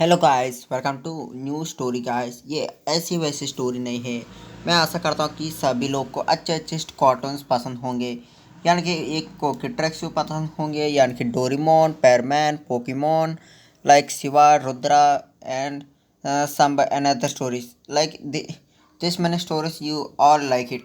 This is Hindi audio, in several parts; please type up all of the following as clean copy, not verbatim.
Hello guys, welcome to new story guys. ये ऐसी वैसी स्टोरी नहीं है। मैं आशा करता हूँ कि सभी लोग को अच्छे अच्छे कार्टून्स पसंद होंगे। यानी कि एक को किट्रेक्स पसंद होंगे, यानी कि डोरेमोन, पेयरमैन, Pokemon, like Shiva, Rudra and some another stories like this many stories you all like it।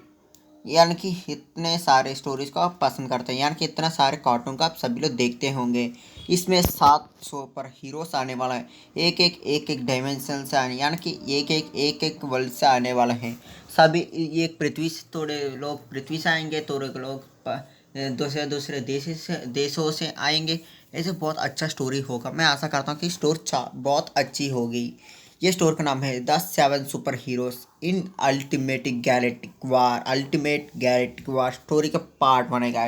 यानी कि इतने सारे स्टोरीज को आप पसंद करते हैं, यानी कि इतना सारे कार्टून का आप सभी लोग देखते होंगे। इसमें 700 पर हीरोस आने वाला है। एक एक डायमेंशन से आने, यानी कि एक एक वर्ल्ड से आने वाला है। सभी एक पृथ्वी से, थोड़े लोग पृथ्वी से आएंगे, थोड़े लोग दूसरे दूसरे देशों से आएंगे। ऐसे बहुत अच्छा स्टोरी होगा। मैं आशा करता हूँ कि स्टोरी बहुत अच्छी होगी। ये स्टोर का नाम है the seven super heroes in ultimate galactic war story का पार्ट बनेगा।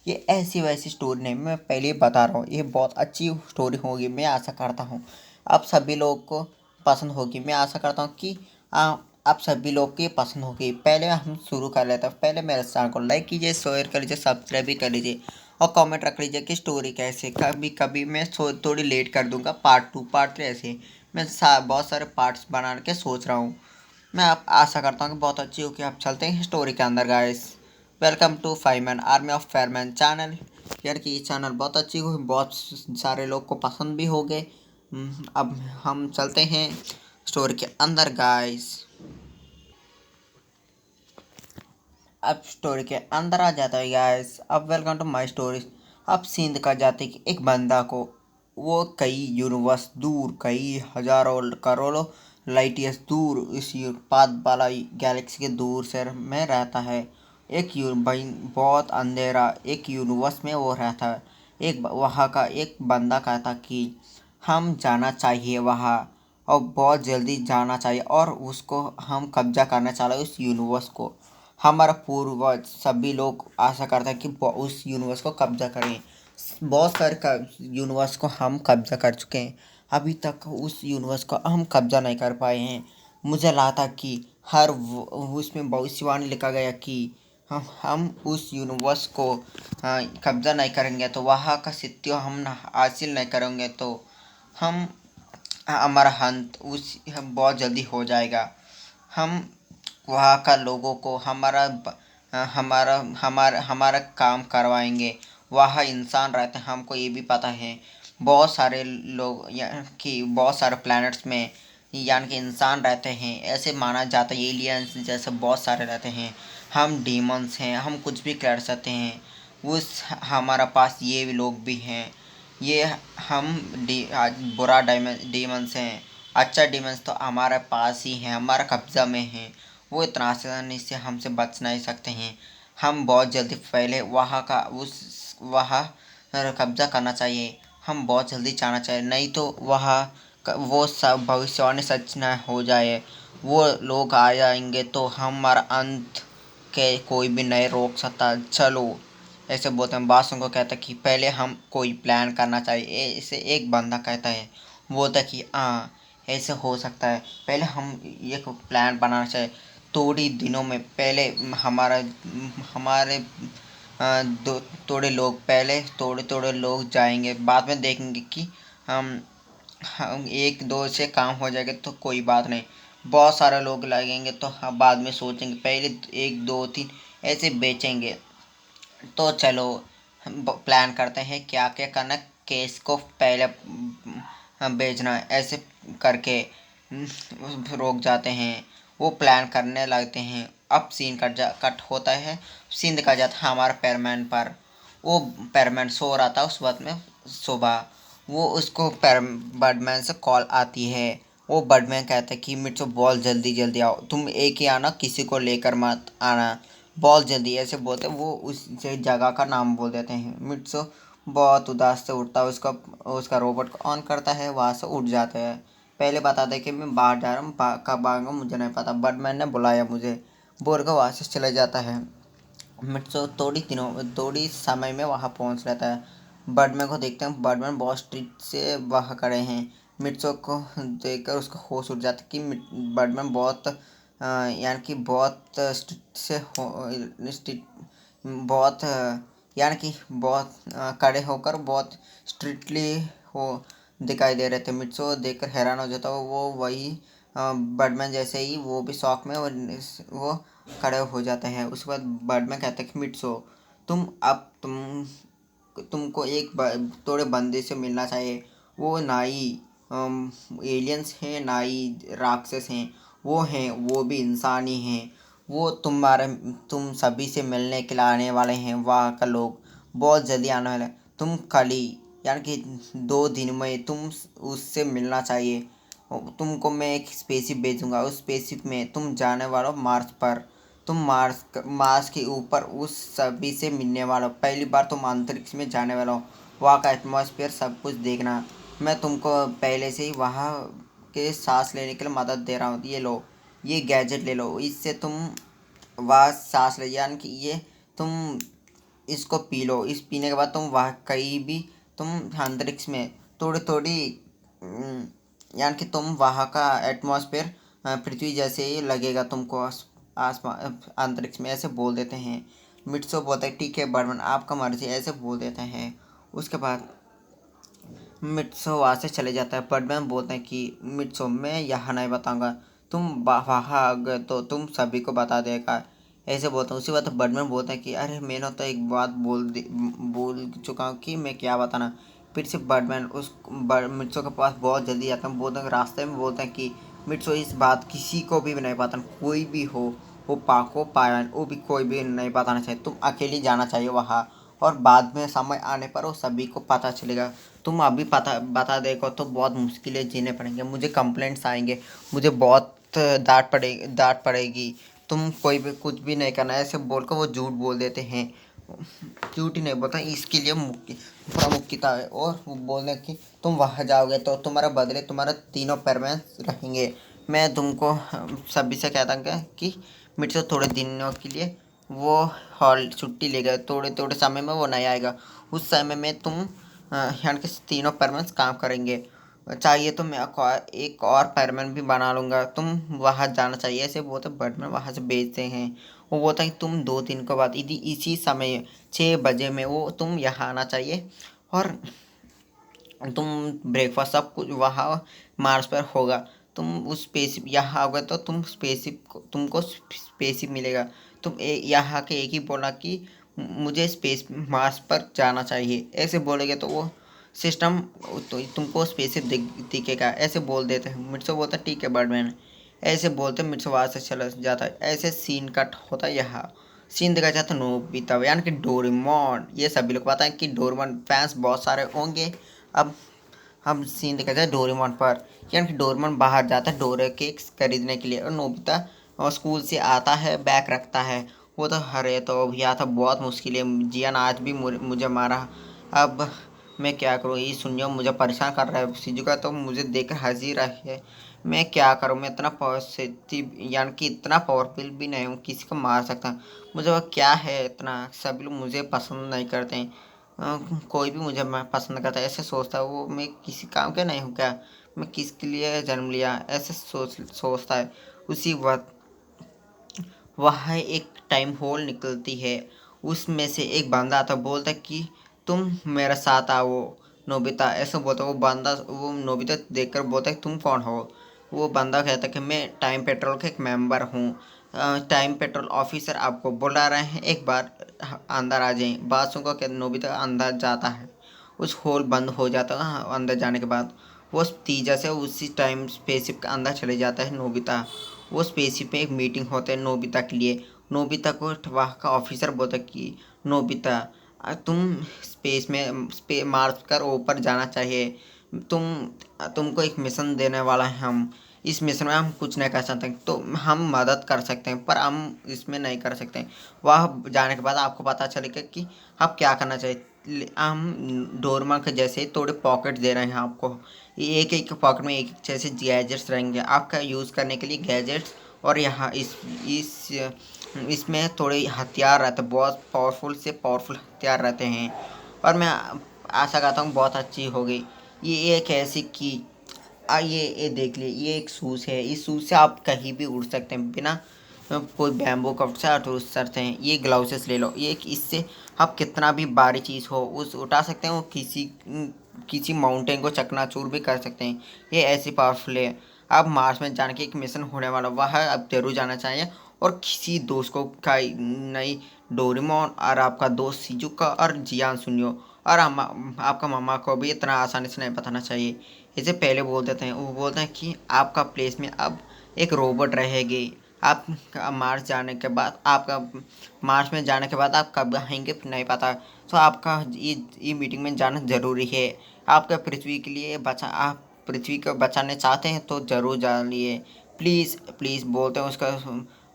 ये ऐसी वैसी स्टोरी नहीं, मैं पहले ही बता रहा हूँ, ये बहुत अच्छी स्टोरी होगी। मैं आशा करता हूँ आप सभी लोगों को पसंद होगी। मैं आशा करता हूँ कि आप सभी लोग को ये पसंद होगी। पहले हम शुरू कर लेते हैं। पहले मेरे चैनल को लाइक कीजिए, शेयर कर लीजिए, सब्सक्राइब भी कर लीजिए और कमेंट रख लीजिए कि स्टोरी कैसे। कभी कभी मैं थोड़ी लेट कर दूंगा, पार्ट 2 पार्ट 3 ऐसे। मैं बहुत सारे पार्ट्स बना के सोच रहा हूँ। मैं आप आशा करता हूँ कि बहुत अच्छी हो कि आप चलते हैं स्टोरी के अंदर guys. Welcome to Fiveman army of Fairman channel. यार कि ये चैनल बहुत अच्छी हो, बहुत सारे लोग को पसंद भी हो गए। अब हम चलते हैं स्टोरी के अंदर गाइस। अब स्टोरी के अंदर आ जाता है गाइस। अब वेलकम टू माय स्टोरी। अब सीन दिखा जाती कि एक बंदा को, वो कई यूनिवर्स दूर, कई हजारों करोड़ों लाइट ईयर्स दूर इस पाद वाला गैलेक्सी के दूर से में रहता है। भाई बहुत अंधेरा एक यूनिवर्स में वो रहता है। एक वहाँ का एक बंदा कहता कि हम जाना चाहिए वहाँ, और बहुत जल्दी जाना चाहिए, और उसको हम कब्जा करना चाहिए उस यूनिवर्स को। हमारा पूर्वज सभी लोग आशा करते हैं कि उस यूनिवर्स को कब्जा करें। बहुत सारे यूनिवर्स को हम कब्जा कर चुके हैं, अभी तक उस यूनिवर्स को हम कब्जा नहीं कर पाए हैं। मुझे लगा कि उसमें भविष्यवाणी लिखा गया कि हम उस यूनिवर्स को कब्जा नहीं करेंगे तो वहाँ का सत्य हम हासिल नहीं करेंगे तो हम हमारा अंत उस बहुत जल्दी हो जाएगा। हम वहाँ का लोगों को हमारा हमारा हमारा काम करवाएंगे। वहाँ इंसान रहते हैं, हमको ये भी पता है। बहुत सारे लोग कि बहुत सारे प्लैनेट्स में यानी कि इंसान रहते हैं, ऐसे माना जाता है। एलियंस जैसे बहुत सारे रहते हैं। हम डीमंस हैं, हम कुछ भी कर सकते हैं। उस हमारा पास ये भी लोग भी हैं। ये हम बुरा डीमंस हैं। अच्छा डीमंस तो हमारे पास ही है, हमारा कब्जा में है। वो इतना आसानी से हमसे बच नहीं सकते हैं। हम बहुत जल्दी पहले वहाँ कब्जा करना चाहिए। हम बहुत जल्दी जाना चाहिए, नहीं तो वो सब भविष्यवाणी सच न हो जाए। वो लोग आ जाएंगे तो हमारा अंत के कोई भी नहीं रोक सकता। चलो ऐसे बोलते हैं। बादशाह को कहता है कि पहले हम कोई प्लान करना चाहिए। इसे एक बंदा कहता है, बोलता है कि हाँ ऐसे हो सकता है, पहले हम एक प्लान बनाना चाहिए। थोड़ी दिनों में पहले हमारा हमारे दो थोड़े थोड़े लोग जाएंगे, बाद में देखेंगे कि हम एक दो से काम हो जाएगा तो कोई बात नहीं। बहुत सारे लोग लगेंगे तो हम बाद में सोचेंगे, पहले एक दो तीन ऐसे बेचेंगे। तो चलो हम प्लान करते हैं क्या क्या करना। केस को पहले हम बेचना है, ऐसे करके रोक जाते हैं। वो प्लान करने लगते हैं। अब सीन कट होता है। सीन दिखा जाता है हमारा पेयरमैन पर। वो पेयरमैन सो रहा था उस वक्त में सुबह। वो उसको बर्डमैन से कॉल आती है। वो बर्डमैन कहता है कि मिर्चो बहुत जल्दी जल्दी आओ, तुम एक ही आना, किसी को लेकर मत आना, बहुत जल्दी ऐसे बोलते। वो उस जगह का नाम बोल देते हैं। मिट्सो बहुत उदास से उठता है, उसका रोबोट को ऑन करता है, वहाँ से उठ जाते हैं। पहले बता दे कि मैं बाहर जा रहा हूँ, कब आऊँगा मुझे नहीं पता, बट मैंने बुलाया मुझे, बोल कर वहाँ से चले जाता है। मिट्सो थोड़ी समय में वहाँ पहुँच रहता है। बर्डमैन को देखते हैं, बर्डमैन बहुत स्ट्रिक्ट से वहाँ खड़े हैं। मिर्चो को देखकर उसका होश उड़ जाता है कि बर्डमैन बहुत यानी कि बहुत स्ट्रिक्ट से बहुत यानी कि बहुत कड़े होकर बहुत स्ट्रिक्टली हो दिखाई दे रहे थे। मिट्सो देखकर हैरान हो जाता, वो वही बर्डमैन जैसे ही वो भी शौक में वो खड़े हो जाते हैं। उसके बाद बर्डमैन कहते हैं कि मिट्सो, तुमको एक थोड़े बंदे से मिलना चाहिए। वो नाई एलियंस हैं, नाई राक्षस हैं, वो हैं, वो भी इंसान ही हैं। वो तुम सभी से मिलने के लिए आने वाले हैं। वहाँ का लोग बहुत जल्दी आने वाले हैं। तुम कल ही यानी कि 2 दिन में तुम उससे मिलना चाहिए। तुमको मैं एक स्पेसशिप भेजूंगा। उस स्पेसशिप में तुम जाने वाले हो मार्स पर। तुम मार्स के ऊपर उस सभी से मिलने वाला हो। पहली बार तुम अंतरिक्ष में जाने वाला हो। वहाँ का एटमॉस्फेयर सब कुछ देखना। मैं तुमको पहले से ही वहाँ के सांस लेने के लिए मदद दे रहा हूँ। ये लो, ये गैजेट ले लो, इससे तुम वहाँ सांस ले, यानी कि ये तुम इसको पी लो। इस पीने के बाद तुम वहाँ कहीं भी तुम अंतरिक्ष में थोड़ी थोड़ी यानी कि तुम वहाँ का एटमॉस्फेयर पृथ्वी जैसे ही लगेगा तुमको। आसमान अंतरिक्ष में ऐसे बोल देते हैं। मिट्सो बोलते हैं ठीक है बर्मन, आपका मर्जी, ऐसे बोल देते हैं। उसके बाद मिट्सो वहाँ से चले जाता है। बर्डमैन बोलते हैं कि मिट्सो मैं यहाँ नहीं बताऊँगा, तुम वहाँ आ गए तो तुम सभी को बता देगा, ऐसे बोलता हूँ। उसी बात बर्डमैन बोलते हैं कि अरे मैंने तो एक बात बोल चुका हूँ कि मैं क्या बताना। फिर से बर्डमैन मिट्सो के पास बहुत जल्दी जाता है। बोलते हैं रास्ते में, बोलते हैं कि मिट्सो इस बात किसी को भी नहीं बताना, कोई भी हो, वो पाको पायन वो भी कोई भी नहीं बताना चाहिए। तुम अकेली जाना चाहिए वहाँ, और बाद में समय आने पर वो सभी को पता चलेगा। तुम अभी बता देखो तो बहुत मुश्किलें झेलने पड़ेंगे, मुझे कंप्लेंट्स आएंगे, मुझे बहुत डांट पड़ेगी। तुम कोई भी कुछ भी नहीं करना, ऐसे बोलकर वो झूठ बोल देते हैं। झूठ ही नहीं बोलता, इसके लिए प्रामुख्यता है। और वो बोले कि तुम वहाँ जाओगे तो तुम्हारा बदले तुम्हारा तीनों पेरेंट्स रहेंगे। मैं तुमको सभी से कहता हूँ कि मेरे से थोड़े दिनों के लिए वो हॉल छुट्टी ले गए, थोड़े थोड़े समय में वो नहीं आएगा। उस समय में तुम यहाँ के तीनों पेरेंट्स काम करेंगे। चाहिए तो मैं एक और पेरमैन भी बना लूँगा, तुम वहाँ जाना चाहिए, ऐसे बोलते बर्डमैन वहाँ से भेजते हैं। वो बोलता है कि तुम 2 दिन के बाद यदि इसी समय 6 बजे में वो तुम यहाँ आना चाहिए, और तुम ब्रेकफास्ट सब कुछ वहाँ मार्स पर होगा। तुम उस स्पेसशिप यहाँ आओगे तो तुमको स्पेसशिप मिलेगा। तुम यहाँ के एक ही बोला कि मुझे स्पेस मार्स पर जाना चाहिए, ऐसे बोलेगे तो वो सिस्टम तो तुमको स्पेसशिप दिखेगा, ऐसे बोल देते हैं। मिर्सो बोलता है ठीक है बर्डमैन, ऐसे बोलते मिर्सो वहाँ से चला जाता है। ऐसे सीन कट होता है। यहाँ सीन देखा जाता है नोबिता यानी कि डोरेमोन। ये सभी लोग पता है कि डोरेमोन फैंस बहुत सारे होंगे। अब हम सीन देखा जाए डोरेमोन पर, यानी कि डोरेमोन बाहर जाता है डोरे केक्स खरीदने के लिए, और नोबिता और स्कूल से आता है, बैग रखता है। वो तो अरे तो भैया था बहुत मुश्किल है, जियान आज भी मुझे मारा। अब मैं क्या करूँ, ये सुनियो मुझे परेशान कर रहा है। शिजुका तो मुझे देखकर हंसी रही है। मैं क्या करूँ, मैं इतना पॉजिटिव यानी कि इतना पावरफुल भी नहीं हूँ किसी को मार सकता। मुझे वह क्या है इतना, सभी लोग मुझे पसंद नहीं करते हैं। कोई भी मुझे मैं पसंद करता है, ऐसे सोचता है वो। मैं किसी काम का नहीं हूँ क्या, मैं किसके लिए जन्म लिया, ऐसे सोचता है। उसी वक्त वहाँ एक टाइम होल निकलती है। उसमें से एक बंदा आता, बोलता कि तुम मेरे साथ आओ नोबिता, ऐसे बोलता। वो नोबिता देखकर बोलता है तुम कौन हो। वो बंदा कहता कि मैं टाइम पेट्रोल का एक मेंबर हूँ। टाइम पेट्रोल ऑफिसर आपको बुला रहे हैं, एक बार अंदर आ जाएं। बात सुनकर के नोबिता अंदर जाता है। उस होल बंद हो जाता है। अंदर जाने के बाद वो तेजा से उसी टाइम स्पेसशिप के अंदर चले जाता है नोबिता। वो स्पेसशिप में एक मीटिंग होता है नोबिता के लिए। नोबिता को वहाँ का ऑफिसर बोलता कि नोबिता तुम स्पेस में मार्स कर ऊपर जाना चाहिए। तुमको एक मिशन देने वाला है हम। इस मिशन में हम कुछ नहीं कर सकते, तो हम मदद कर सकते हैं पर हम इसमें नहीं कर सकते। वह जाने के बाद आपको पता चलेगा कि आप क्या करना चाहिए। हम डोरमा के जैसे थोड़े पॉकेट दे रहे हैं आपको। एक एक पॉकेट में एक एक जैसे गैजेट्स रहेंगे आपका यूज़ करने के लिए गैजेट्स। और यहाँ इस इसमें थोड़े हथियार रहते हैं, बहुत पावरफुल से पावरफुल हथियार रहते हैं। और मैं आशा करता हूँ बहुत अच्छी हो गई। ये एक ऐसी कि ये देख लिए, ये एक शूज़ है। इस शूज़ से आप कहीं भी उड़ सकते हैं बिना कोई बैम्बू कट से उड़ सकते हैं। ये ग्लव्सेस ले लो, ये इससे आप कितना भी भारी चीज़ हो उस उठा सकते हैं। वो किसी किसी माउंटेन को चकनाचूर भी कर सकते हैं। ये ऐसी पावरफुल है। अब मार्स में जाने की एक मिशन होने वाला, वह अब जरूर जाना चाहिए। और किसी दोस्त को का नई डोरेमोन और आपका दोस्त शिजुका और जियान सुनियो, और आपका मामा को भी इतना आसानी से नहीं बताना चाहिए। इसे पहले बोल देते हैं। वो बोलते हैं कि आपका प्लेस में अब एक रोबोट रहेगी। आप मार्स जाने के बाद आपका मार्स में जाने के बाद आप कब आएंगे नहीं पता, तो आपका ये मीटिंग में जाना ज़रूरी है। आपका पृथ्वी के लिए बचा आप पृथ्वी को बचाने चाहते हैं तो ज़रूर जानिए। प्लीज़ प्लीज़ बोलते हैं उसका।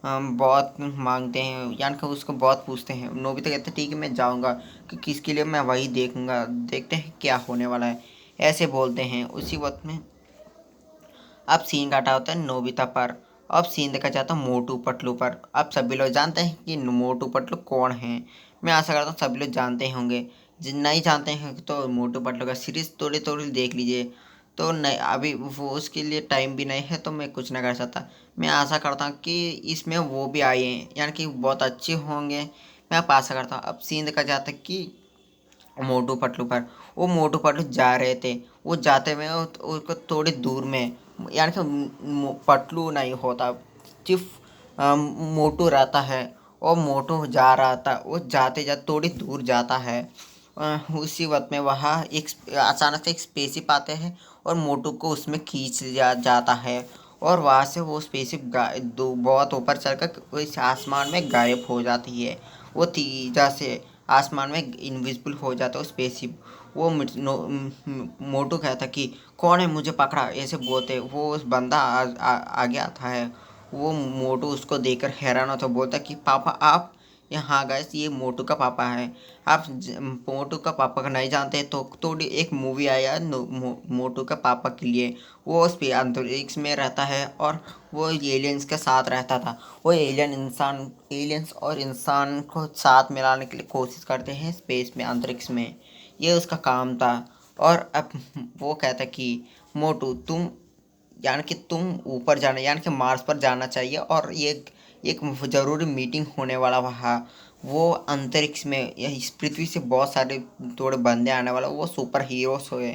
बहुत मांगते हैं, यानी कि उसको बहुत पूछते हैं। नोबिता कहते हैं ठीक है मैं जाऊंगा, कि किसके लिए मैं वही देखूंगा, देखते हैं क्या होने वाला है। ऐसे बोलते हैं। उसी वक्त में अब सीन काटा होता है नोबिता पर। अब सीन देखा जाता है मोटू पतलू पर। अब सभी लोग जानते हैं कि मोटू पतलू कौन है। मैं आशा करता हूँ सभी लोग जानते ही होंगे। जिन नहीं जानते हैं तो मोटू पतलू का सीरीज थोड़ी थोड़ी देख लीजिए। तो नहीं, अभी वो उसके लिए टाइम भी नहीं है तो मैं कुछ नहीं कर सकता। मैं आशा करता हूँ कि इसमें वो भी आए हैं, यानी कि बहुत अच्छे होंगे। मैं आप आशा करता हूँ। अब सीन देखा जाता है कि मोटू पतलू पर। वो मोटू पतलू जा रहे थे। वो जाते हुए उसको थोड़ी दूर में, यानी कि पतलू नहीं होता, सिर्फ मोटू रहता है। और मोटू जा रहा था। वो जाते जाते थोड़ी दूर जाता है। उसी वक्त में वहाँ एक अचानक से एक स्पेसशिप आते हैं और मोटू को उसमें खींच जाता है। और वहाँ से वो स्पेसशिप बहुत ऊपर चढ़कर इस आसमान में गायब हो जाती है। वो तेजा से आसमान में इनविजिबल हो जाता है स्पेसशिप। वो मोटू कहता कि कौन है मुझे पकड़ा, ऐसे बोलते। वो उस बंदा आगे आता है। वो मोटू उसको देखकर हैरान होता, बोलता कि पापा आप यहाँ गए, ये मोटू का पापा है। आप मोटू का पापा का नहीं जानते तो थोड़ी एक मूवी आया मोटू का पापा के लिए। वो उस पे अंतरिक्ष में रहता है और वो एलियंस के साथ रहता था। वो एलियंस और इंसान को साथ मिलाने के लिए कोशिश करते हैं स्पेस में, अंतरिक्ष में। ये उसका काम था। और अब वो कहता कि मोटू तुम, यानी कि तुम ऊपर जाना, यानी कि मार्स पर जाना चाहिए। और ये एक ज़रूरी मीटिंग होने वाला वहाँ। वो अंतरिक्ष में इस पृथ्वी से बहुत सारे थोड़े बंदे आने वाला, वो सुपर हीरोज हुए।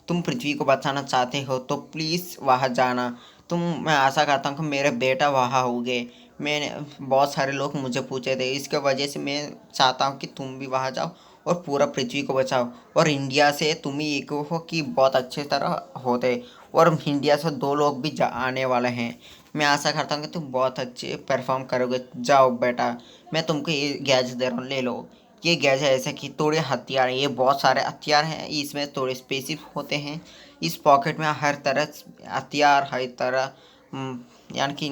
तुम पृथ्वी को बचाना चाहते हो तो प्लीज़ वहाँ जाना। मैं आशा करता हूँ कि मेरे बेटा वहाँ होंगे। मैंने बहुत सारे लोग मुझे पूछे थे, इसके वजह से मैं चाहता हूँ कि तुम भी वहाँ जाओ और पूरा पृथ्वी को बचाओ। और इंडिया से तुम ही एक हो कि बहुत अच्छे तरह होते। और इंडिया से 2 लोग भी आने वाले हैं। मैं आशा करता हूँ कि तुम बहुत अच्छे परफॉर्म करोगे। जाओ बेटा, मैं तुमको ये गैजेट दे रहा हूँ, ले लो। ये गैजेट ऐसे कि थोड़े हथियार हैं, ये बहुत सारे हथियार हैं, इसमें थोड़े स्पेसिफिक होते हैं। इस पॉकेट में हर तरह हथियार, हर तरह यानी कि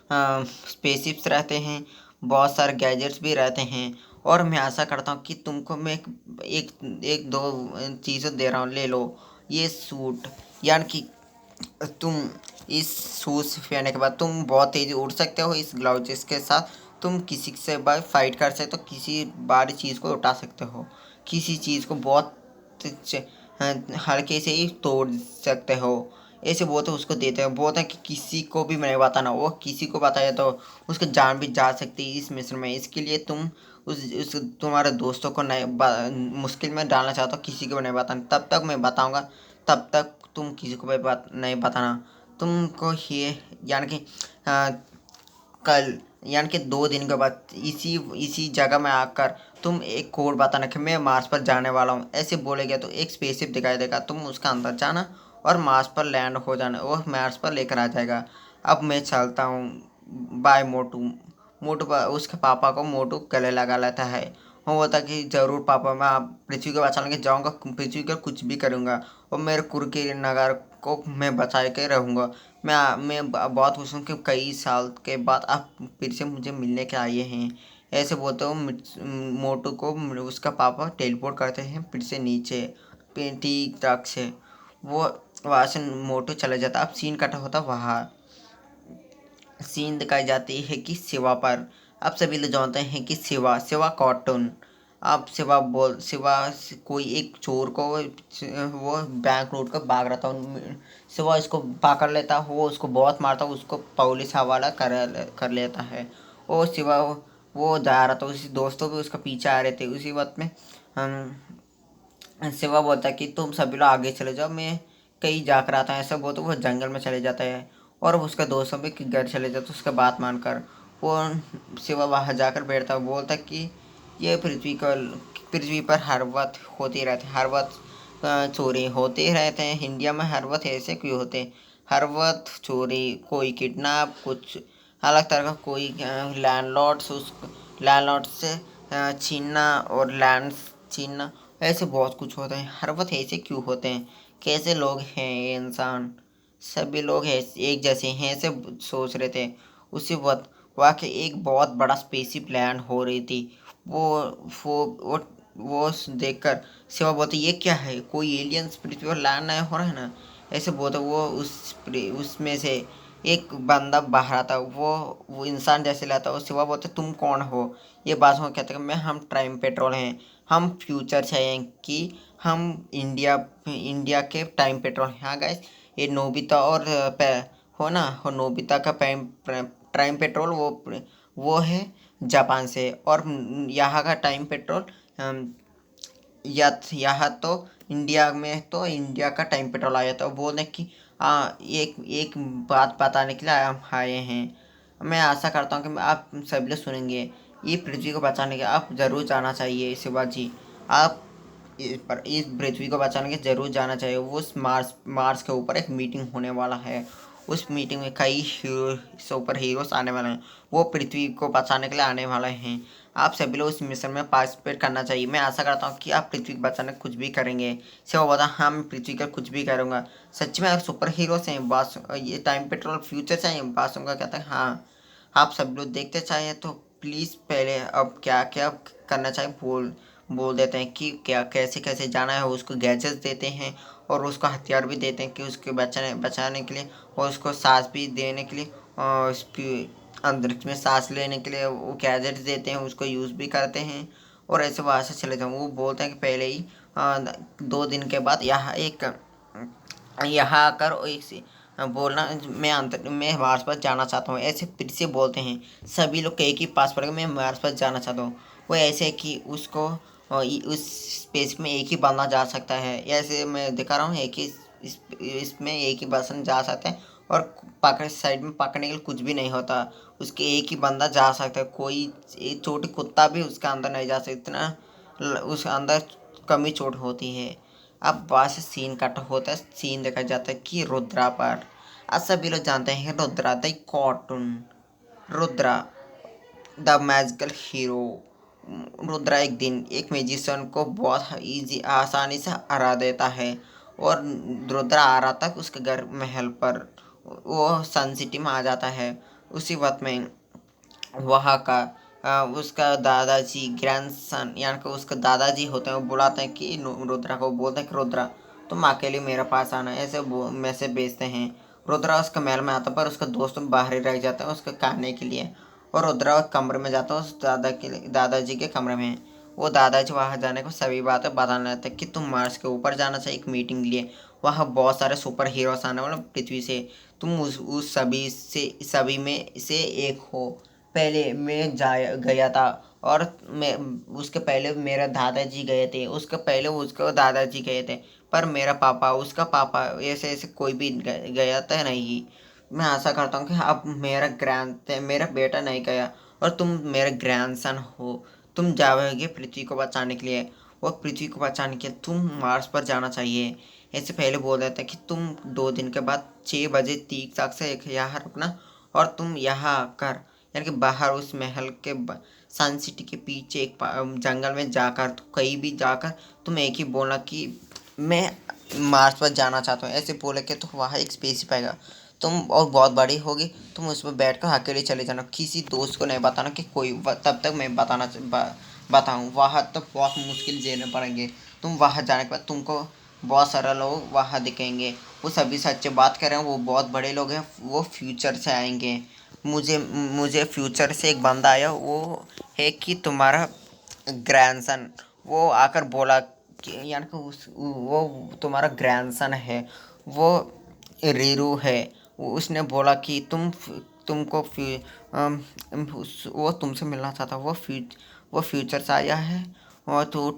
स्पेसशिप्स रहते हैं, बहुत सारे गैजेट्स भी रहते हैं। और मैं आशा करता हूँ कि तुमको मैं एक एक दो चीज़ें दे रहा हूँ, ले लो। ये सूट, यानी कि तुम इस शूज़ पहनने के बाद तुम बहुत तेज़ी उड़ सकते हो। इस ग्लव्स के साथ तुम किसी से बाय फाइट कर सकते हो, किसी भारी चीज़ को उठा सकते हो, किसी चीज़ को बहुत हल्के से ही तोड़ सकते हो। ऐसे बोलते उसको देते हैं, बोलते हैं कि किसी को भी नहीं बताना। वो किसी को बताया तो उसकी जान भी जा सकती है इस मिशन में। इसके लिए तुम उस तुम्हारे दोस्तों को नहीं मुश्किल में डालना चाहते हो, किसी को नहीं बताना। तब तक मैं बताऊंगा, तब तक तुम किसी को भी नहीं बताना। तुमको ये, यानी कि कल, यानी कि 2 दिन के बाद इसी इसी जगह में आकर तुम एक कोड बताना कि मैं मार्स पर जाने वाला हूँ। ऐसे बोलेगा तो एक स्पेसशिप दिखाई देगा, तुम उसका अंदर जाना और मार्स पर लैंड हो जाना। वो मार्स पर लेकर आ जाएगा। अब मैं चलता हूँ, बाय मोटू। उसके पापा को मोटू गले लगा लेता है। वो बोलता कि ज़रूर पापा, मैं आप पृथ्वी को बचाने के जाऊँगा, पृथ्वी का कुछ भी करूँगा और मेरे कुर्की नगर को मैं बचा के रहूँगा। मैं बहुत खुश हूँ कि कई साल के बाद आप फिर से मुझे मिलने के आए हैं। ऐसे बोलते हो मोटू को उसका पापा टेलीपोर्ट करते हैं फिर से नीचे ठीक ठाक से। वो वहाँ से मोटू चला जाता। अब सीन कटा होता वहाँ। सीन दिखाई जाती है कि शिवा पर। अब सभी लोग जानते हैं कि शिवा शिवा कार्टून। अब शिवा कोई एक चोर को, वो बैंक लूट कर भाग रहा था। शिवा इसको पकड़ लेता, वो उसको बहुत मारता, उसको पुलिस हवाला कर लेता है। और शिवा वो जा रहा था, उसी दोस्तों भी उसका पीछे आ रहे थे। उसी वक्त में हम शिवा बोलता है कि तुम सभी लोग आगे चले जाओ, मैं कहीं जाकर आता है। ऐसा बोलते वो जंगल में चले जाता है और उसके दोस्तों भी घर चले जाते, उसका बात मानकर वो शिवा वहाँ जाकर बैठता है। बोलता है कि ये पृथ्वी पर हर वक्त होती रहती, हर वक्त चोरी होते ही रहते हैं। इंडिया में हर वक्त ऐसे क्यों होते हैं? हर वक्त चोरी, कोई किडनैप, कुछ अलग तरह का, कोई लैंडलॉर्ड्स उस लैंडलॉर्ड से छीनना और लैंड छीनना, ऐसे बहुत कुछ होता है। हर वक्त ऐसे क्यों होते हैं? कैसे लोग हैं ये इंसान? सभी लोग हैं एक जैसे हैं, ऐसे सोच रहे थे उसी वक्त। वाकई एक बहुत बड़ा स्पेसशिप लैंड हो रही थी। वो वो वो देखकर शिवा बोलते ये क्या है? कोई एलियंस पृथ्वी पर लैंड आया हो रहा है ना? ऐसे बोलते वो उसमें से एक बंदा बाहर आता, वो इंसान जैसे लाता। वो शिवा बोलते तुम कौन हो? ये बात हो कहते मैं हम टाइम पेट्रोल हैं, हम फ्यूचर से हैं कि हम इंडिया के टाइम पेट्रोल हैं। हाँ गाइस, ये नोबिता और हो ना, हो नोबिता का टाइम पेट्रोल वो है जापान से, और यहाँ का टाइम पेट्रोल या यहाँ तो इंडिया में तो इंडिया का टाइम पेट्रोल आया था। वो बोल रहे कि एक एक बात बताने के लिए हम आए हैं। मैं आशा करता हूँ कि आप सभी लोग सुनेंगे। ये पृथ्वी को बचाने के आप ज़रूर जाना चाहिए शिवाजी। आप इस पृथ्वी को बचाने के जरूर जाना चाहिए। वो उस मार्स के ऊपर एक मीटिंग होने वाला है। उस मीटिंग में कई सुपर हीरोज आने वाले हैं। वो पृथ्वी को बचाने के लिए आने वाले हैं। आप सभी लोग उस मिशन में पार्टिसिपेट करना चाहिए। मैं आशा करता हूँ कि आप पृथ्वी को बचाने कुछ भी करेंगे। से वो बता हाँ मैं पृथ्वी का कुछ भी करूँगा। सच में अगर सुपर हीरोज हैं, बात ये टाइम पेट्रोल फ्यूचर चाहिए, बात उनका कहता है हाँ। आप सब लोग देखते चाहिए तो प्लीज़ पहले अब क्या क्या करना चाहिए बोल बोल देते हैं कि क्या कैसे कैसे जाना है। उसको गैजेट्स देते हैं और उसको हथियार भी देते हैं कि उसके बचाने के लिए, और उसको सांस भी देने के लिए, और उसकी अंतरिक्ष में सांस लेने के लिए वो गैजेट्स देते हैं, उसको यूज़ भी करते हैं। और ऐसे वहाँ से चले जाऊँ। वो बोलते हैं कि पहले ही 2 दिन के बाद यहाँ आकर एक से बोलना मैं मार्स पर जाना चाहता हूँ, ऐसे फिर से बोलते हैं। सभी लोग एक ही पास पड़ गए, मैं मार्स पर जाना चाहता हूँ। वो ऐसे कि उसको उस स्पेस में एक ही बंदा जा सकता है। ऐसे मैं दिखा रहा हूँ एक ही इसमें एक ही पर्सन जा सकते हैं, और पकड़ साइड में पकड़ने के लिए कुछ भी नहीं होता। उसके एक ही बंदा जा सकता है। कोई एक छोटी कुत्ता भी उसके अंदर नहीं जा सकता, इतना उसके अंदर कमी चोट होती है। अब वहाँ से सीन कट होता है, सीन देखा जाता है कि रुद्रा पर। आज सभी लोग जानते हैं Rudra the cartoon, Rudra the magical hero. Rudra एक दिन एक म्यूजिशियन को बहुत इजी आसानी से हरा देता है, और रुद्रा आ रहा था उसके घर महल पर। वो सन सिटी में आ जाता है। उसी वक्त में वहाँ का उसका दादाजी ग्रैंडसन यानी कि उसका दादाजी होते हैं, वो बुलाते हैं कि रुद्रा को बोलते हैं कि रुद्रा तुम अकेले मेरे पास आना, ऐसे मैसेज भेजते हैं। रुद्रा उसके महल में आता पर उसका दोस्त बाहर ही रह जाता है उसके कहने के लिए, और रुद्रा कमरे में जाता है उस दादाजी के कमरे में। वो दादाजी वहाँ जाने को सभी बातें बताने लगते हैं कि तुम मार्स के ऊपर जाना चाहिए एक मीटिंग के लिए। वहाँ बहुत सारे सुपर हीरोज आने वाले पृथ्वी से। तुम उस सभी में से एक हो। पहले मैं गया था, और मैं उसके पहले मेरा दादाजी गए थे, उसके पहले उसके दादाजी गए थे, पर मेरा पापा उसका पापा ऐसे ऐसे कोई भी गया था नहीं। मैं आशा करता हूँ कि अब मेरा बेटा नहीं गया, और तुम मेरे ग्रैंडसन हो। तुम जाओगे पृथ्वी को बचाने के लिए, और पृथ्वी को बचाने के लिए तुम मार्स पर जाना चाहिए। ऐसे पहले बोल रहे थे कि तुम 2 दिन के बाद 6 बजे ठीक ठाक से यहाँ रुकना, और तुम यहाँ आकर यानी कि बाहर उस महल के सन सिटी के पीछे एक जंगल में जाकर तो कहीं भी जाकर तुम एक ही बोलना कि मैं मार्स पर जाना चाहता हूँ। ऐसे बोले के तो वहाँ एक स्पेस ही पाएगा। तुम और बहुत बड़ी होगी, तुम उसमें बैठकर अकेले चले जाना, किसी दोस्त को नहीं बताना कि कोई तब तक मैं बताऊँ। वहाँ तो बहुत मुश्किल झेलने पड़ेंगे। तुम वहाँ जाने के बाद तुमको बहुत सारा लोग वहाँ दिखेंगे। वो सभी सच्चे बात कर रहे हैं, वो बहुत बड़े लोग हैं, वो फ्यूचर से आएंगे। मुझे फ्यूचर से एक बंदा आया, वो है कि तुम्हारा ग्रैंडसन। वो आकर बोला कि यानी कि वो तुम्हारा ग्रैंडसन है, वो रीरू है। उसने बोला कि तुमको वो तुमसे मिलना चाहता। वो फ्यूचर से आया है, वो तो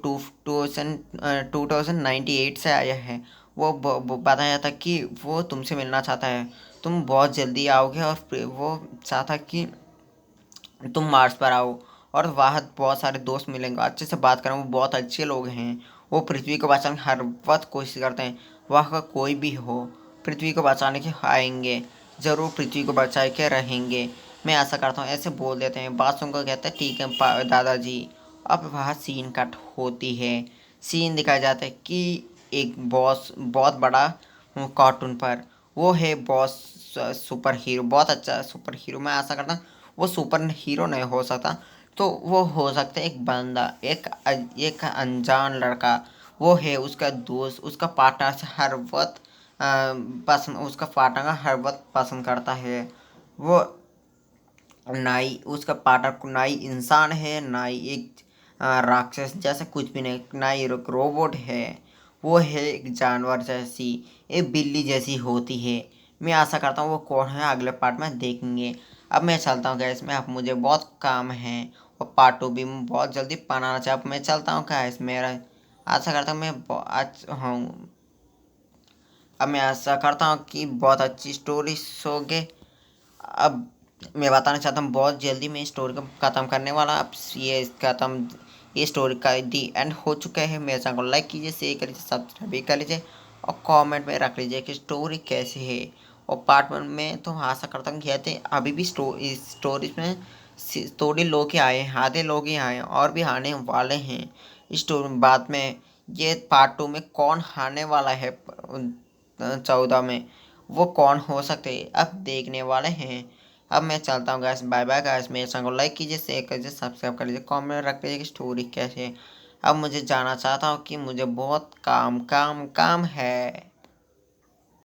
2098 से आया है। वो बताया था कि वो तुमसे मिलना चाहता है, तुम बहुत जल्दी आओगे, और फिर वो चाहता कि तुम मार्स पर आओ और वहाँ बहुत सारे दोस्त मिलेंगे, अच्छे से बात करें, वो बहुत अच्छे लोग हैं। वो पृथ्वी को बचाने की हर वक्त कोशिश करते हैं। वहाँ का कोई भी हो, पृथ्वी को बचाने के आएंगे, ज़रूर पृथ्वी को बचा के रहेंगे। मैं ऐसा करता हूँ, ऐसे बोल देते हैं। बात सुनकर कहते हैं ठीक है दादाजी। अब वहाँ सीन कट होती है। सीन दिखाया जाता है कि एक बॉस बहुत बड़ा कार्टून पर, वो है बॉस सुपर हीरो, बहुत अच्छा सुपर हीरो। मैं ऐसा करता हूँ वो सुपर हीरो नहीं हो सकता, तो वो हो सकता है एक बंदा, एक अनजान लड़का। वो है उसका दोस्त, उसका पार्टनर से हर वक्त पसंद, उसका पार्टनर हर वक्त पसंद करता है। वो नाई, उसका पार्टनर नाई इंसान है, नाई एक राक्षस जैसा कुछ भी नहीं, नाई एक रोबोट है। वो है एक जानवर जैसी, एक बिल्ली जैसी होती है। मैं आशा करता हूँ वो कौन है अगले पार्ट में देखेंगे। अब मैं चलता हूँ गैस में, अब मुझे बहुत काम है, और पार्ट 2 भी बहुत जल्दी बनाना चाहिए। अब मैं चलता हूँ गैस, मेरा आशा करता हूँ मैं आज हूँ। अब मैं आशा करता हूँ कि बहुत अच्छी स्टोरी होगी। अब मैं बताना चाहता हूँ बहुत जल्दी मैं स्टोरी को ख़त्म करने वाला। अब ये ख़त्म, ये स्टोरी का दी एंड हो चुका है। मेरे चैनल को लाइक कीजिए, शेयर करिए, सब्सक्राइब भी कर लीजिए, और कमेंट में रख लीजिए कि स्टोरी कैसी है। और पार्ट 1 में तो आशा करता हूँ कि अभी भी स्टोरी में स्टोरी लोग ही आए हैं, आधे लोग ही आए हैं, और भी आने वाले हैं स्टोरी बाद में। ये पार्ट 2 में कौन आने वाला है 14 में, वो कौन हो सकते हैं, अब देखने वाले हैं। अब मैं चलता हूँ गैस, बाय बाय गैस। मेरे चैनल को लाइक कीजिए, शेयर कीजिए, सब्सक्राइब कर लीजिए, कमेंट रख लीजिए कि स्टोरी कैसे है। अब मुझे जाना चाहता हूँ कि मुझे बहुत काम काम काम है।